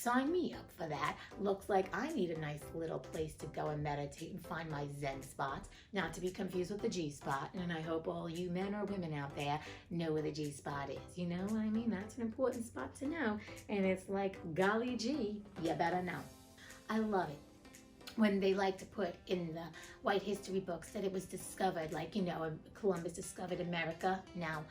sign me up for that. Looks like I need a nice little place to go and meditate and find my Zen spots, not to be confused with the G spot. And I hope all you men or women out there know where the G spot is. You know what I mean? That's an important spot to know. And it's like, golly gee, you better know. I love it when they like to put in the white history books that it was discovered, like, you know, Columbus discovered America. Now,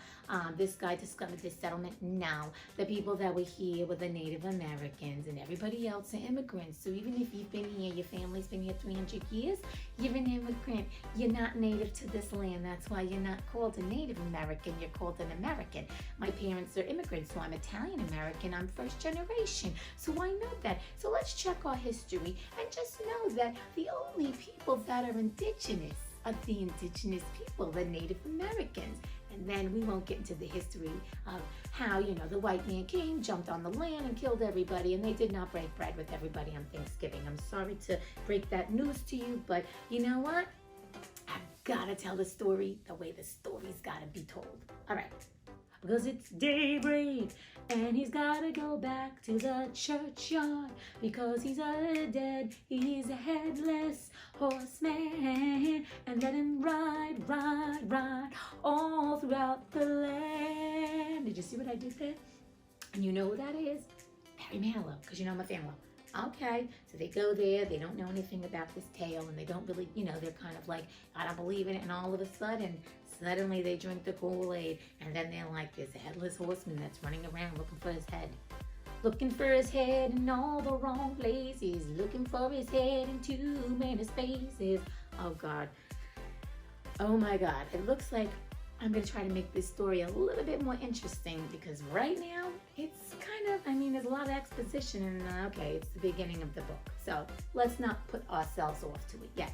this guy discovered this settlement. Now, the people that were here were the Native Americans, and everybody else are immigrants. So even if you've been here, your family's been here 300 years, you're an immigrant. You're not native to this land. That's why you're not called a Native American. You're called an American. My parents are immigrants, so I'm Italian American. I'm first generation. So I know that. So let's check our history and just know that the only people that are indigenous are the indigenous people, the Native Americans. And then we won't get into the history of how, you know, the white man came, jumped on the land and killed everybody, and they did not break bread with everybody on Thanksgiving. I'm sorry to break that news to you, but you know what? I've got to tell the story the way the story's got to be told. All right. Because it's daybreak and he's gotta go back to the churchyard because he's he's a headless horseman, and let him ride all throughout the land. Did you see what I did there? And you know who that is? Barry Manilow, because you know I'm a fan of. Okay, so they go there, they don't know anything about this tale, and they don't really, you know, they're kind of like, I don't believe in it, and all of a sudden, suddenly they drink the Kool-Aid, and then they're like, there's a headless horseman that's running around looking for his head. Looking for his head in all the wrong places, looking for his head in too many spaces. Oh God. Oh my God. It looks like I'm going to try to make this story a little bit more interesting, because right now it's kind of, I mean, there's a lot of exposition, and okay, it's the beginning of the book. So let's not put ourselves off to it yet.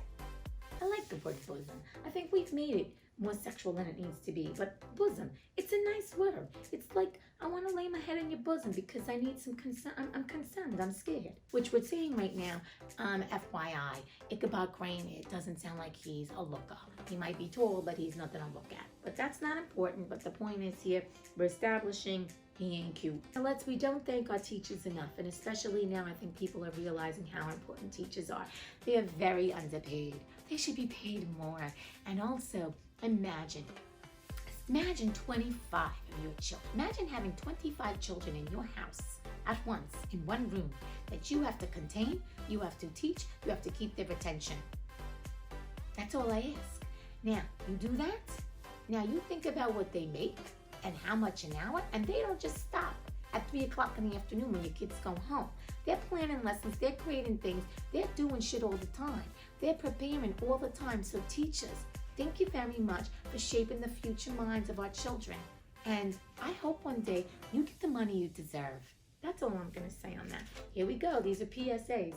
I like the word bosom. I think we've made it more sexual than it needs to be, but bosom, it's a nice word. It's like, I want to lay my head in your bosom because I need some concern. I'm concerned, I'm scared. Which we're saying right now, FYI, Ichabod Crane, it doesn't sound like he's a looker. He might be tall, but he's nothing to look at. But that's not important, but the point is here, we're establishing he ain't cute. We don't thank our teachers enough, and especially now I think people are realizing how important teachers are. They are very underpaid. They should be paid more. And also, imagine 25 of your children. Imagine having 25 children in your house at once, in one room, that you have to contain, you have to teach, you have to keep their attention. That's all I ask. Now, you do that, now you think about what they make and how much an hour, and they don't just stop at 3 o'clock in the afternoon when your kids go home. They're planning lessons, they're creating things, they're doing shit all the time. They're preparing all the time. So teachers, thank you very much for shaping the future minds of our children. And I hope one day you get the money you deserve. That's all I'm going to say on that. Here we go. These are PSAs.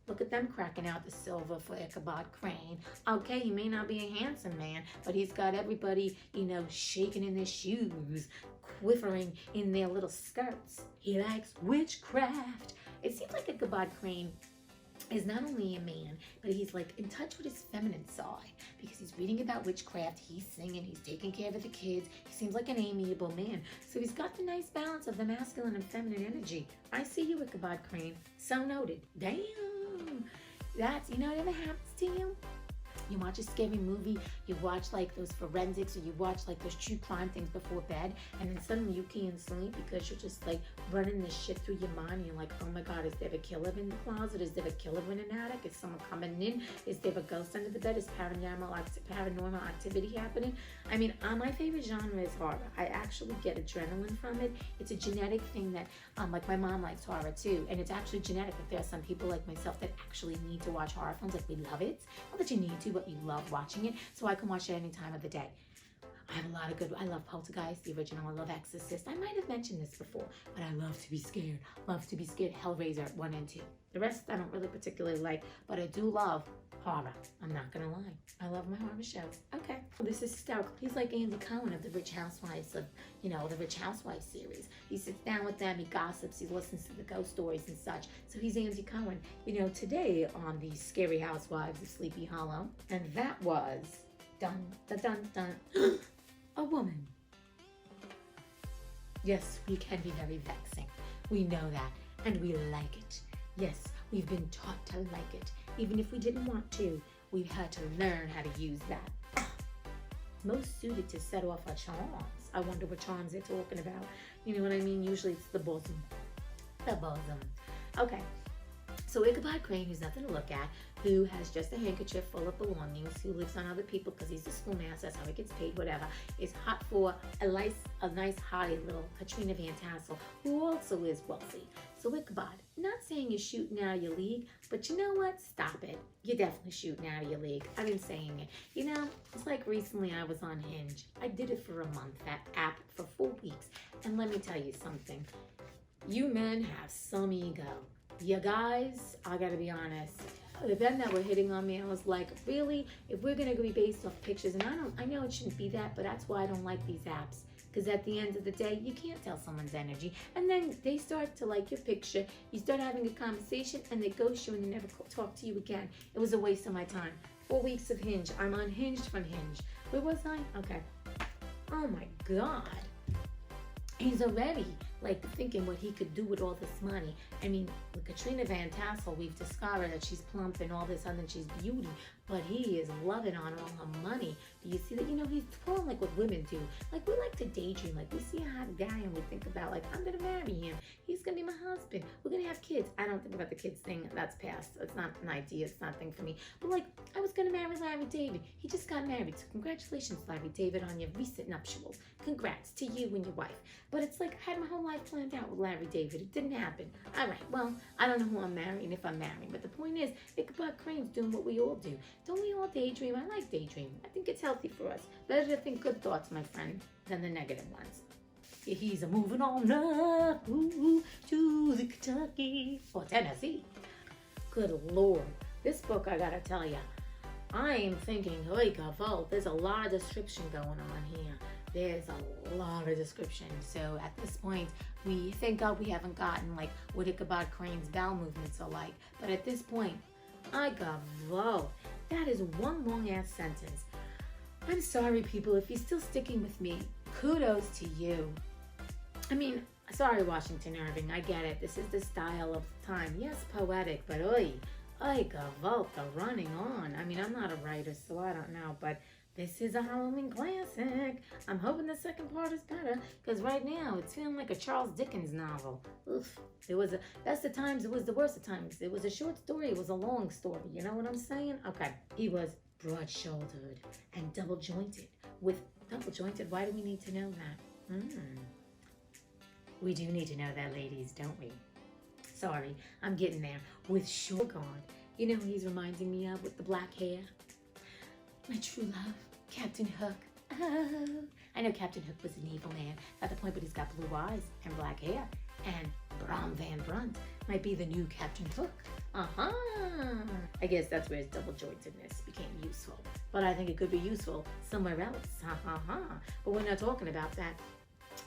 Look at them cracking out the silver for Ichabod Crane. Okay, he may not be a handsome man, but he's got everybody, you know, shaking in their shoes, quivering in their little skirts. He likes witchcraft. It seems like Ichabod Crane is not only a man, but he's like in touch with his feminine side, because he's reading about witchcraft, he's singing, he's taking care of the kids, he seems like an amiable man. So he's got the nice balance of the masculine and feminine energy. I see you, Ichabod Crane. So noted. Damn. That's, you know what ever happens to you? You watch a scary movie, you watch like those forensics, or you watch like those true crime things before bed, and then suddenly you can't sleep because you're just like running this shit through your mind, and you're like, oh my God, is there a killer in the closet? Is there a killer in an attic? Is someone coming in? Is there a ghost under the bed? Is paranormal activity happening? I mean, my favorite genre is horror. I actually get adrenaline from it. It's a genetic thing that, like my mom likes horror too, and it's actually genetic. Like there are some people like myself that actually need to watch horror films, like we love it. Not that you need to, but you love watching it, so I can watch it any time of the day. I have a lot of good, I love Poltergeist, the original, I love Exorcist. I might have mentioned this before, but I love to be scared. Hellraiser 1 and 2. The rest I don't really particularly like, but I do love horror. I'm not gonna lie. I love my horror shows. Okay. This is hysterical. He's like Andy Cohen of the Rich Housewives of, you know, the Rich Housewives series. He sits down with them, he gossips, he listens to the ghost stories and such. So he's Andy Cohen. You know, today on the Scary Housewives of Sleepy Hollow, and that was dun dun dun dun a woman. Yes, we can be very vexing. We know that. and we like it. Yes, we've been taught to like it. Even if we didn't want to, we've had to learn how to use that. Most suited to set off our charms. I wonder what charms they're talking about. You know what I mean? Usually it's the bosom. The bosom. Okay. So Ichabod Crane, who's nothing to look at, who has just a handkerchief full of belongings, who lives on other people because he's a schoolmaster, that's how he gets paid, whatever, is hot for a nice, hottie little Katrina Van Tassel, who also is wealthy. So Ichabod, not saying you're shooting out of your league, but you know what? Stop it. You're definitely shooting out of your league. I've been saying it. You know, it's like recently I was on Hinge. I did it for a month, that app, for 4 weeks. And let me tell you something. You men have some ego. You guys, I gotta be honest, the men that were hitting on me, I was like, really? If we're gonna be based off pictures, and I know it shouldn't be that, but that's why I don't like these apps. Because at the end of the day, you can't tell someone's energy. And then they start to like your picture, you start having a conversation, and they ghost you and they never talk to you again. It was a waste of my time. 4 weeks of Hinge. I'm unhinged from Hinge. Where was I? Okay. Oh my God. He's already like thinking what he could do with all this money. I mean, with Katrina Van Tassel, we've discovered that she's plump and all this, and then she's beauty, but he is loving on all her money. Do you see that? You know, he's pulling like what women do. Like, we like to daydream. Like, we see a hot guy and we think about, like, I'm gonna marry him. He's gonna be my husband. We're gonna have kids. I don't think about the kids thing. That's past. It's not an idea. It's not a thing for me. But like, I was gonna marry Larry David. He just got married. So congratulations, Larry David, on your recent nuptials. Congrats to you and your wife. But it's like, I had my whole life planned out with Larry David. It didn't happen. All right, well, I don't know who I'm marrying if I'm marrying. But the point is, Ichabod Crane's doing what we all do. Don't we all daydream? I like daydreaming. I think it's healthy for us. Better to think good thoughts, my friend, than the negative ones. He's a moving on up to the Kentucky or Tennessee. Good Lord. This book, I gotta tell you, I am thinking, oy gavol, there's a lot of description going on here. There's a lot of description. So at this point, we thank God we haven't gotten like what Ichabod Crane's bowel movements are like. But at this point, I gavol. That is one long ass sentence. I'm sorry, people, if you're still sticking with me, kudos to you. I mean, sorry, Washington Irving, I get it. This is the style of the time. Yes, poetic, but oy gavol, the running on. I mean, I'm not a writer, so I don't know, but this is a Halloween classic. I'm hoping the second part is better, because right now it's feeling like a Charles Dickens novel. Oof. That's the times, it was the worst of times. It was a short story, it was a long story. You know what I'm saying? Okay. He was broad-shouldered and double-jointed. With double-jointed, why do we need to know that? We do need to know that, ladies, don't we? Sorry, I'm getting there. With short guard. You know who he's reminding me of with the black hair? My true love, Captain Hook. Oh. I know Captain Hook was an evil man at the point, but he's got blue eyes and black hair. And Brom Van Brunt might be the new Captain Hook. I guess that's where his double-jointedness became useful. But I think it could be useful somewhere else. But we're not talking about that.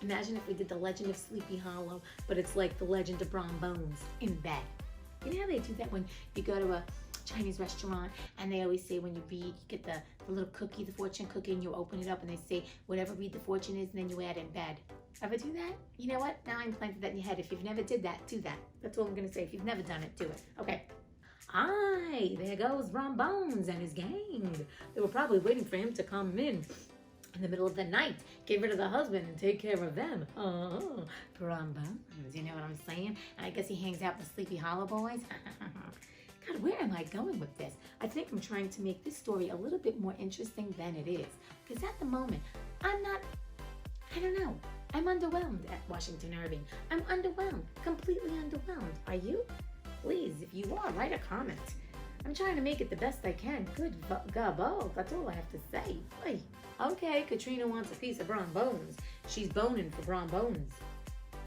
Imagine if we did the Legend of Sleepy Hollow, but it's like the Legend of Brom Bones in bed. You know how they do that when you go to a Chinese restaurant and they always say when you read, you get the little cookie, the fortune cookie, and you open it up and they say whatever read the fortune is, and then you add in bed. Ever do that? You know what? Now I'm planting that in your head. If you've never did that, do that. That's all I'm going to say. If you've never done it, do it. Okay. Aye, there goes Brom Bones and his gang. They were probably waiting for him to come in the middle of the night, get rid of the husband and take care of them. Brom Bones, you know what I'm saying? And I guess he hangs out with the Sleepy Hollow boys. God, where am I going with this? I think I'm trying to make this story a little bit more interesting than it is. Because at the moment, I don't know. I'm underwhelmed at Washington Irving. I'm underwhelmed, completely underwhelmed. Are you? Please, if you are, write a comment. I'm trying to make it the best I can. Good gobble. That's all I have to say. Oy. Okay, Katrina wants a piece of Brom Bones. She's boning for Brom Bones.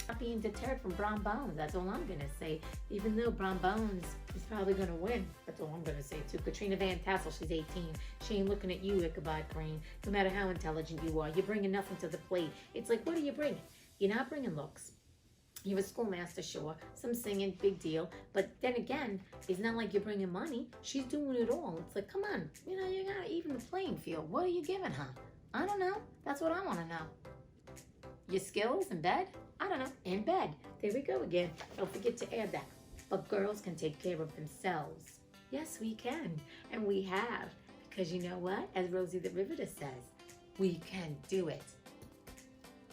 Not being deterred from Brom Bones. That's all I'm going to say. Even though Brom Bones is probably going to win. That's all I'm going to say too. Katrina Van Tassel, she's 18. She ain't looking at you, Ichabod Crane. No matter how intelligent you are, you're bringing nothing to the plate. It's like, what are you bringing? You're not bringing looks. You're a schoolmaster, sure. Some singing, big deal. But then again, it's not like you're bringing money. She's doing it all. It's like, come on. You know, you got to even the playing field. What are you giving her? I don't know. That's what I want to know. Your skills in bed? I don't know, in bed. There we go again. Don't forget to add that. But girls can take care of themselves. Yes, we can. And we have. Because you know what? As Rosie the Riveter says, we can do it.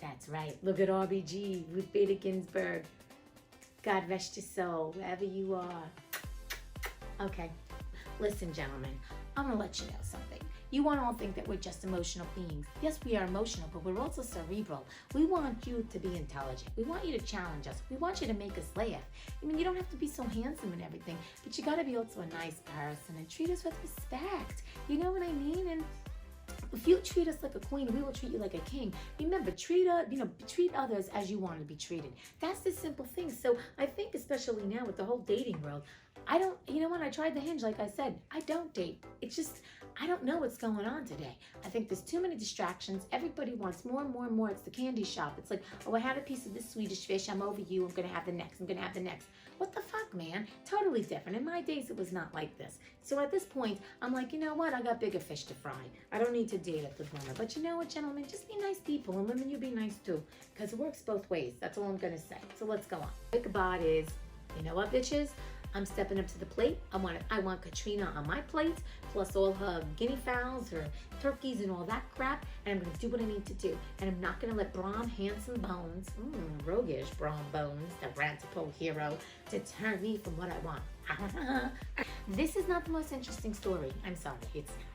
That's right. Look at RBG, Ruth Bader Ginsburg. God rest your soul, wherever you are. Okay. Listen, gentlemen, I'm going to let you know something. You won't all think that we're just emotional beings. Yes, we are emotional, but we're also cerebral. We want you to be intelligent. We want you to challenge us. We want you to make us laugh. I mean, you don't have to be so handsome and everything, but you got to be also a nice person and treat us with respect. You know what I mean? And if you treat us like a queen, we will treat you like a king. Remember, treat others as you want to be treated. That's the simple thing. So I think, especially now with the whole dating world, I tried the Hinge, like I said, I don't date. It's just, I don't know what's going on today. I think there's too many distractions. Everybody wants more and more and more. It's the candy shop. It's like, oh, I had a piece of this Swedish fish. I'm over you. I'm going to have the next. I'm going to have the next. What the fuck, man? Totally different. In my days, it was not like this. So at this point, I'm like, you know what? I got bigger fish to fry. I don't need to date at the moment. But you know what, gentlemen? Just be nice people. And women, you be nice too. Because it works both ways. That's all I'm going to say. So let's go on. Ichabod is, you know what, bitches? I'm stepping up to the plate. I want Katrina on my plate, plus all her guinea fowls, her turkeys, and all that crap. And I'm gonna do what I need to do. And I'm not gonna let Brom Handsome Bones, roguish Brom Bones, the Rantipole hero, deter me from what I want. This is not the most interesting story. I'm sorry, it's not.